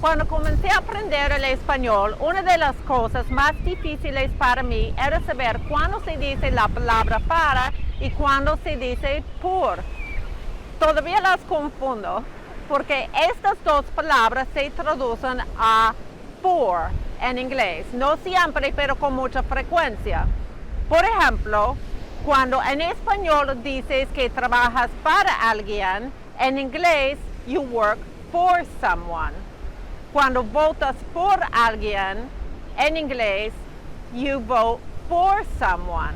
Cuando comencé a aprender el español, una de las cosas más difíciles para mí era saber cuándo se dice la palabra para y cuándo se dice por. Todavía las confundo, porque estas dos palabras se traducen a for en inglés, no siempre, pero con mucha frecuencia. Por ejemplo, cuando en español dices que trabajas para alguien, en inglés, you work for someone. Cuando votas por alguien, en inglés, you vote for someone.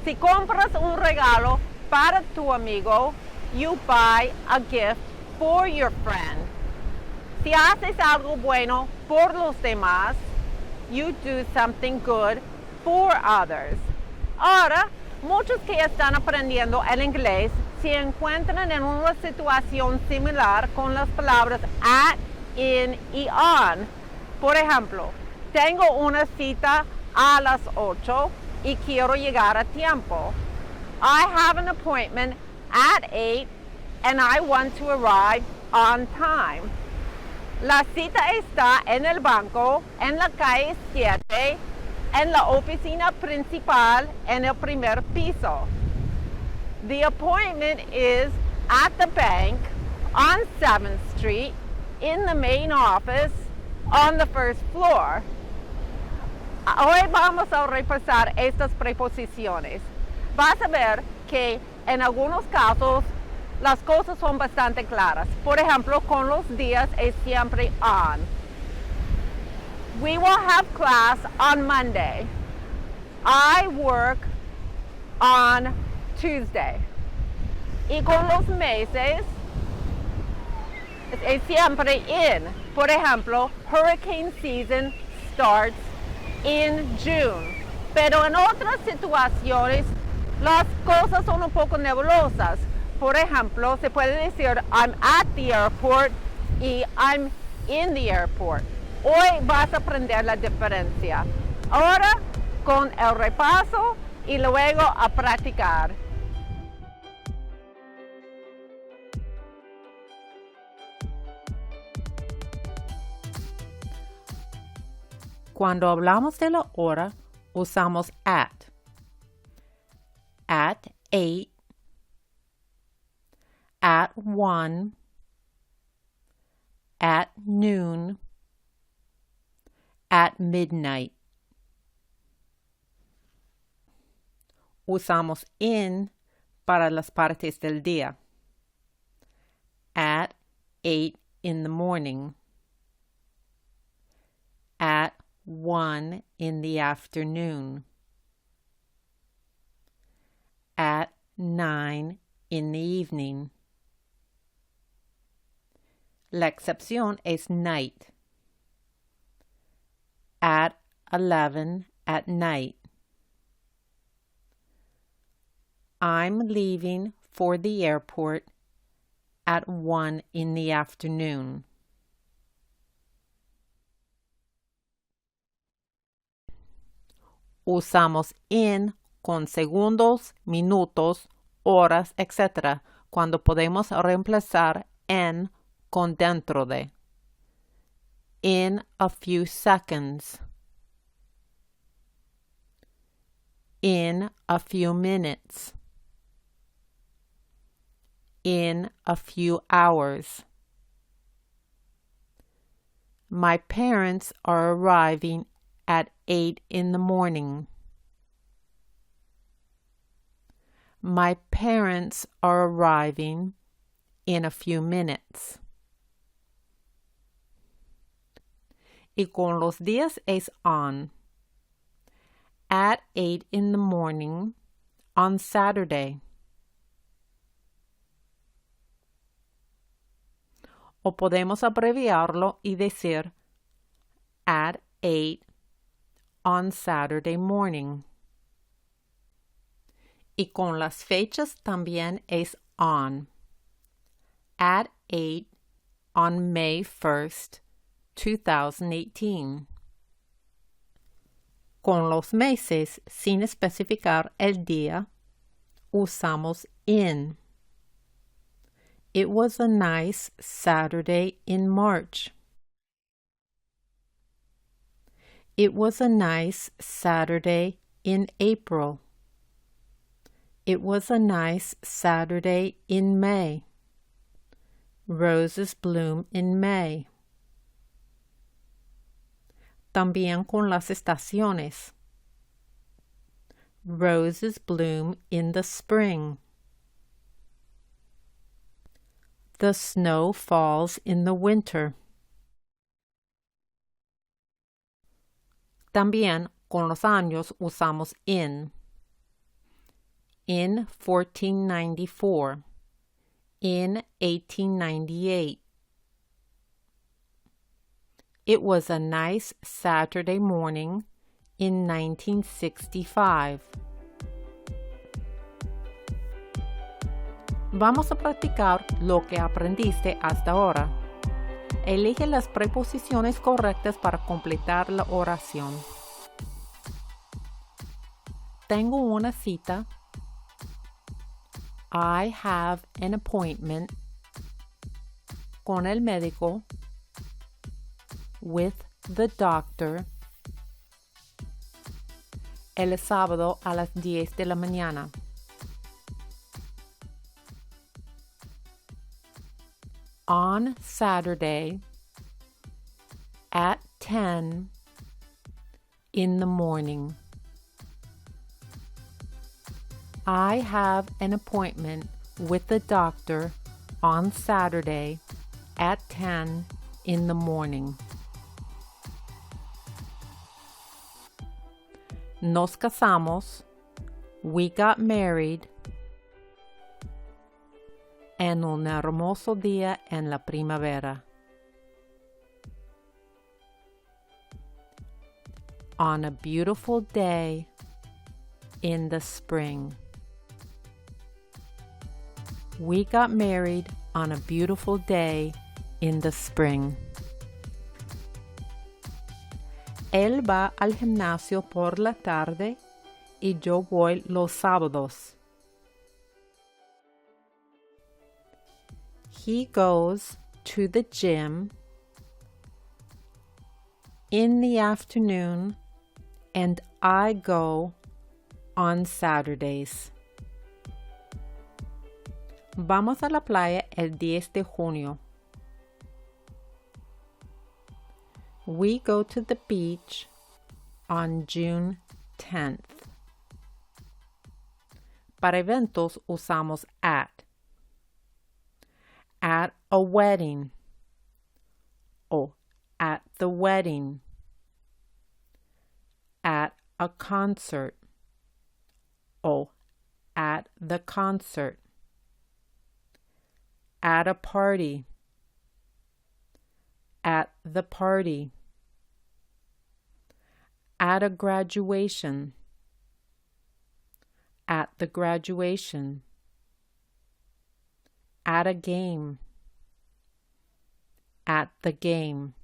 Si compras un regalo para tu amigo, you buy a gift for your friend. Si haces algo bueno por los demás, you do something good for others. Ahora, muchos que están aprendiendo el inglés se encuentran en una situación similar con las palabras at, in y on. Por ejemplo, tengo una cita a las 8 y quiero llegar a tiempo. I have an appointment at 8 and I want to arrive on time. La cita está en el banco, en la calle 7, en la oficina principal, en el primer piso. The appointment is at the bank on 7th Street, in the main office, on the first floor. Hoy vamos a repasar estas preposiciones. Vas a ver que en algunos casos las cosas son bastante claras. Por ejemplo, con los días es siempre on. We will have class on Monday. I work on Tuesday. Y con los meses es siempre in. Por ejemplo, hurricane season starts in June. Pero en otras situaciones las cosas son un poco nebulosas. Por ejemplo, se puede decir I'm at the airport y I'm in the airport. Hoy vas a aprender la diferencia. Ahora con el repaso y luego a practicar. Cuando hablamos de la hora, usamos at. At 8, at 1, at noon, at midnight. Usamos in para las partes del día. At 8 in the morning. At 1 in the afternoon. At 9 in the evening. La excepción es night. At 11 at night. I'm leaving for the airport at 1 in the afternoon. Usamos in con segundos, minutos, horas, etc. cuando podemos reemplazar en con dentro de. In a few seconds. In a few minutes. In a few hours. My parents are arriving at 8 in the morning. My parents are arriving in a few minutes. Y con los días es on. At 8 in the morning on Saturday. O podemos abreviarlo y decir at 8 on Saturday morning. Y con las fechas también es on. At 8 on May 1st, 2018. Con los meses, sin especificar el día, usamos in. It was a nice Saturday in March. It was a nice Saturday in April. It was a nice Saturday in May. Roses bloom in May. También con las estaciones. Roses bloom in the spring. The snow falls in the winter. También con los años usamos in. In 1494. In 1898. It was a nice Saturday morning in 1965. Vamos a practicar lo que aprendiste hasta ahora. Elige las preposiciones correctas para completar la oración. Tengo una cita. I have an appointment con el médico, with the doctor, el sábado a las 10 de la mañana. On Saturday at 10 in the morning. I have an appointment with the doctor on Saturday at 10 in the morning. Nos casamos. We got married. En un hermoso día en la primavera. On a beautiful day in the spring. We got married on a beautiful day in the spring. Él va al gimnasio por la tarde y yo voy los sábados. He goes to the gym in the afternoon and I go on Saturdays. Vamos a la playa el 10 de junio. We go to the beach on June 10th. Para eventos usamos at. At a wedding. O at the wedding. At a concert. O at the concert. At a party. At the party. At a graduation. At the graduation. At a game. At the game.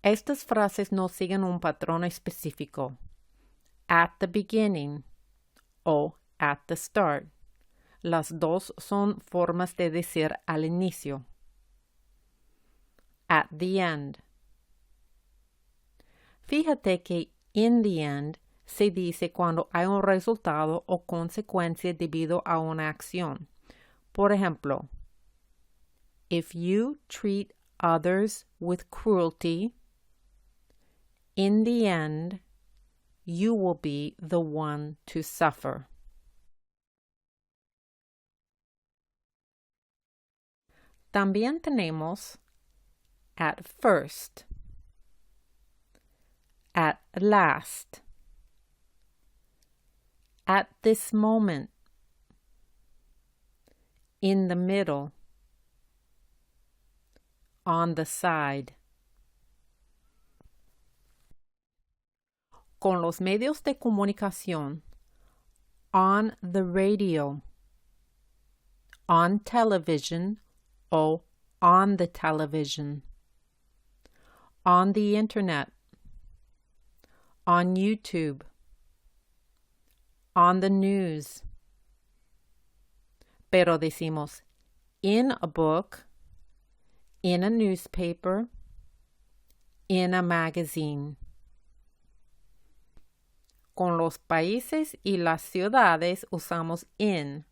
Estas frases no siguen un patrón específico. At the beginning o at the start. Las dos son formas de decir al inicio. At the end. Fíjate que in the end se dice cuando hay un resultado o consecuencia debido a una acción. Por ejemplo, if you treat others with cruelty, in the end, you will be the one to suffer. También tenemos at first, at last, at this moment, in the middle, on the side. Con los medios de comunicación, on the radio, on television o on the television, on the internet, on YouTube, on the news. Pero decimos in a book, in a newspaper, in a magazine. Con los países y las ciudades usamos in.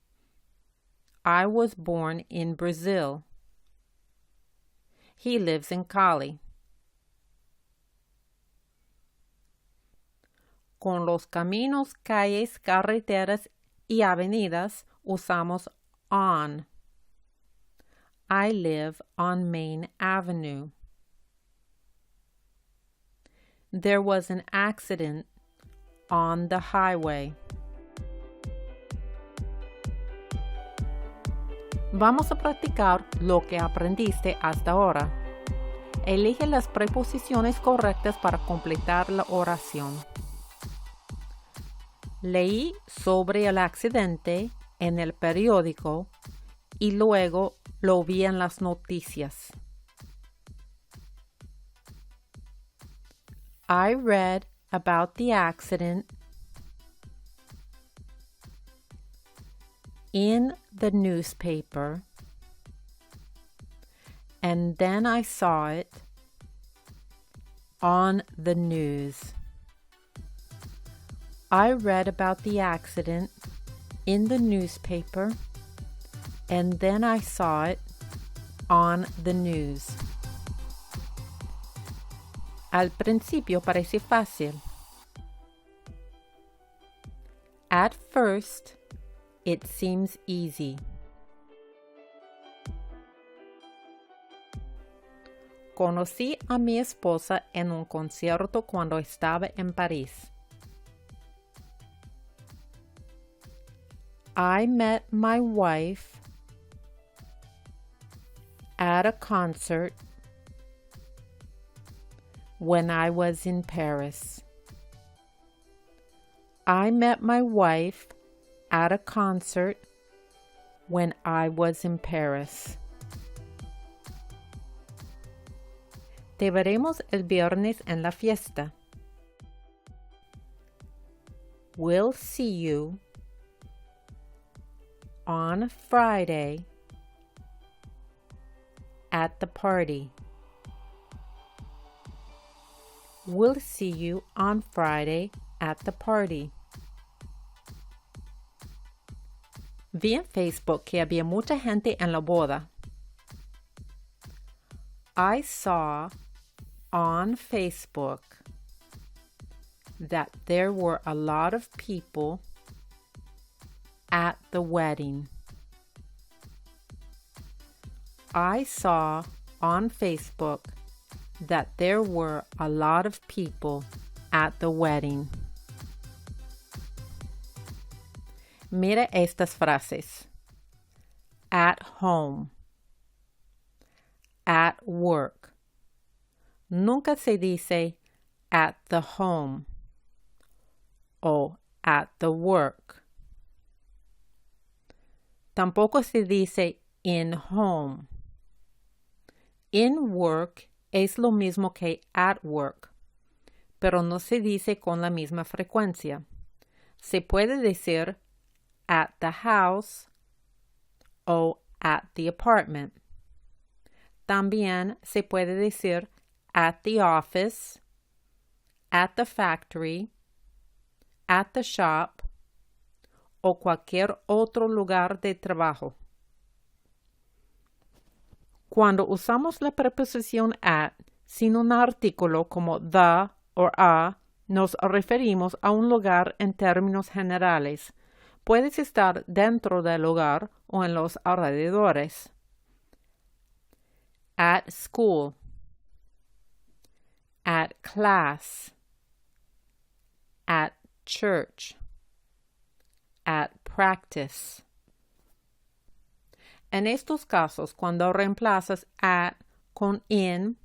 I was born in Brazil. He lives in Cali. Con los caminos, calles, carreteras y avenidas usamos on. I live on Main Avenue. There was an accident on the highway. Vamos a practicar lo que aprendiste hasta ahora. Elige las preposiciones correctas para completar la oración. Leí sobre el accidente en el periódico y luego lo vi en las noticias. I read about the accident in the newspaper, and then I saw it on the news. I read about the accident in the newspaper, and then I saw it on the news. Al principio parece fácil. At first, it seems easy. Conocí a mi esposa en un concierto cuando estaba en París. I met my wife at a concert when I was in Paris. I met my wife at a concert when I was in Paris. Te veremos el viernes en la fiesta. We'll see you on Friday at the party. We'll see you on Friday at the party. Vi en Facebook que había mucha gente en la boda. I saw on Facebook that there were a lot of people at the wedding. I saw on Facebook that there were a lot of people at the wedding. Mira estas frases. At home. At work. Nunca se dice at the home o at the work. Tampoco se dice in home. In work es lo mismo que at work, pero no se dice con la misma frecuencia. Se puede decir at the house o at the apartment. También se puede decir at the office, at the factory, at the shop o cualquier otro lugar de trabajo. Cuando usamos la preposición at sin un artículo como the o a, nos referimos a un lugar en términos generales. Puedes estar dentro del lugar o en los alrededores. At school. At class. At church. At practice. En estos casos, cuando reemplazas at con in,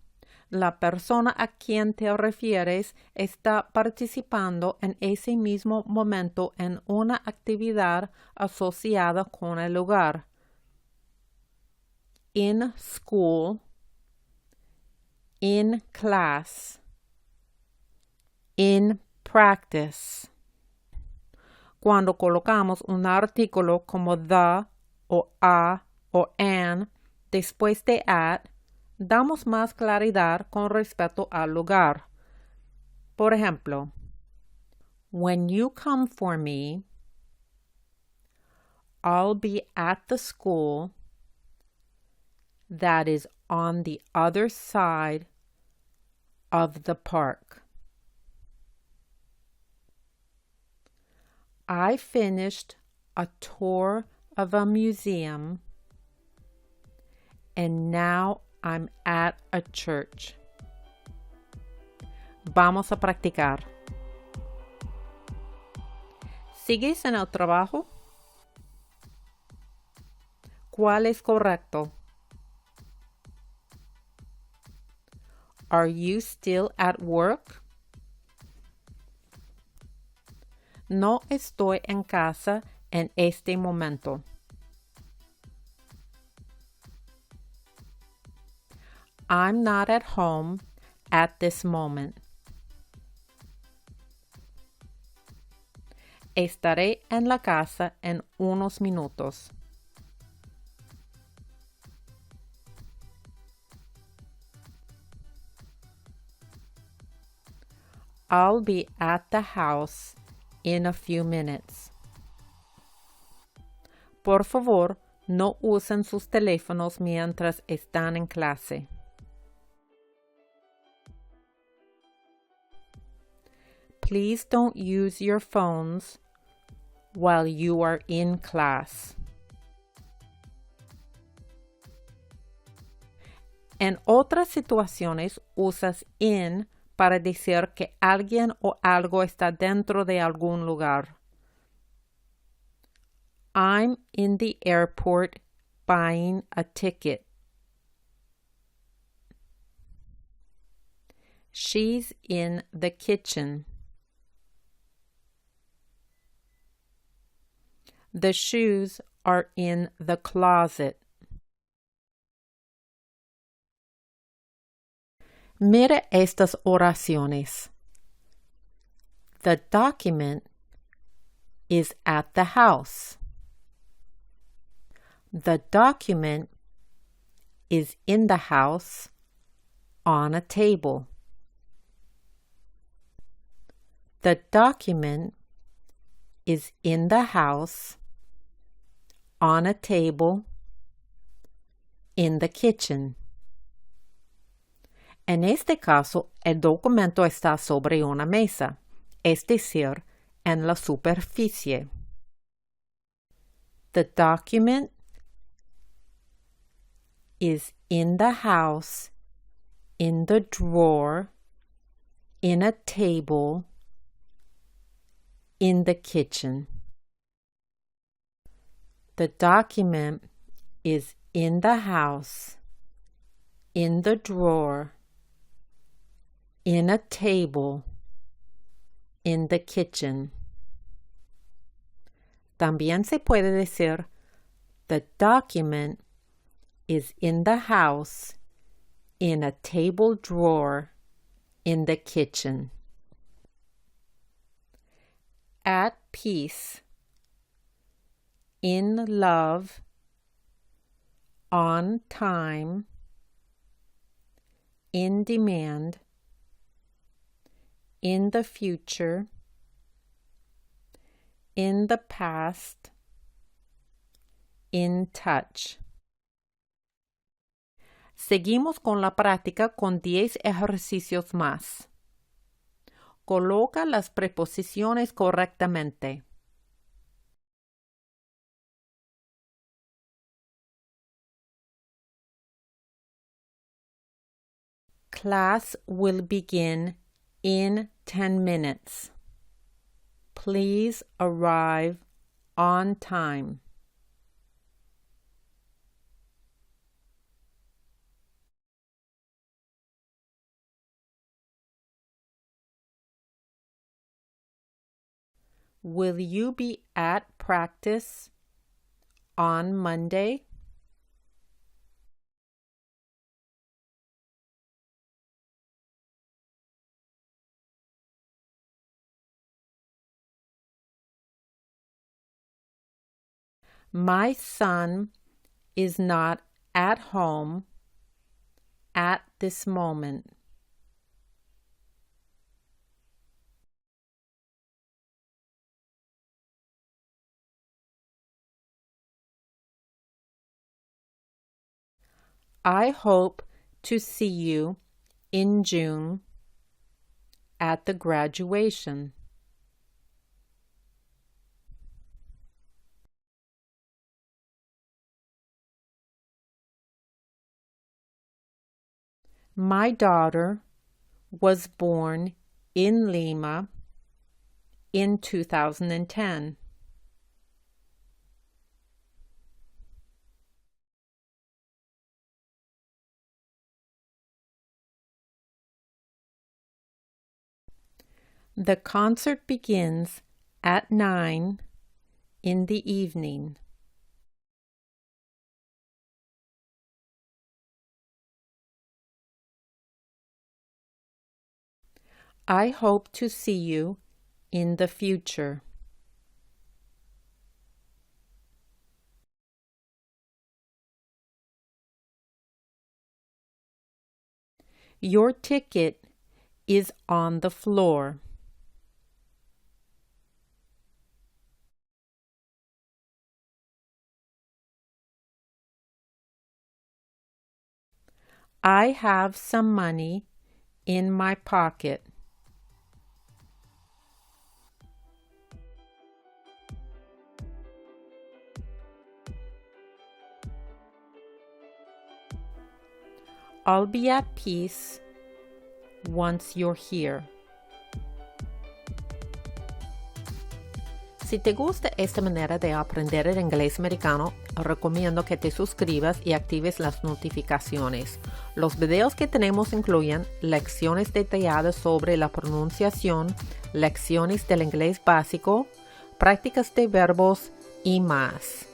la persona a quien te refieres está participando en ese mismo momento en una actividad asociada con el lugar. In school, in class, in practice. Cuando colocamos un artículo como the o a o an después de at, damos más claridad con respecto al lugar. Por ejemplo, when you come for me, I'll be at the school that is on the other side of the park. I finished a tour of a museum and now I'm at a church. Vamos a practicar. ¿Sigues en el trabajo? ¿Cuál es correcto? Are you still at work? No estoy en casa en este momento. I'm not at home at this moment. Estaré en la casa en unos minutos. I'll be at the house in a few minutes. Por favor, no usen sus teléfonos mientras están en clase. Please don't use your phones while you are in class. En otras situaciones usas in para decir que alguien o algo está dentro de algún lugar. I'm in the airport buying a ticket. She's in the kitchen. The shoes are in the closet. Mire estas oraciones. The document is at the house. The document is in the house on a table. The document is in the house on a table in the kitchen. En este caso, el documento está sobre una mesa, es decir, en la superficie. The document is in the house, in the drawer, in a table, in the kitchen. The document is in the house, in the drawer, in a table, in the kitchen. También se puede decir, the document is in the house, in a table drawer, in the kitchen. At peace, in love, on time, in demand, in the future, in the past, in touch. Seguimos con la práctica con 10 ejercicios más. Coloca las preposiciones correctamente. Class will begin in 10 minutes. Please arrive on time. Will you be at practice on Monday? My son is not at home at this moment. I hope to see you in June at the graduation. My daughter was born in Lima in 2010. The concert begins at 9 in the evening. I hope to see you in the future. Your ticket is on the floor. I have some money in my pocket. I'll be at peace once you're here. Si te gusta esta manera de aprender el inglés americano, recomiendo que te suscribas y actives las notificaciones. Los videos que tenemos incluyen lecciones detalladas sobre la pronunciación, lecciones del inglés básico, prácticas de verbos y más.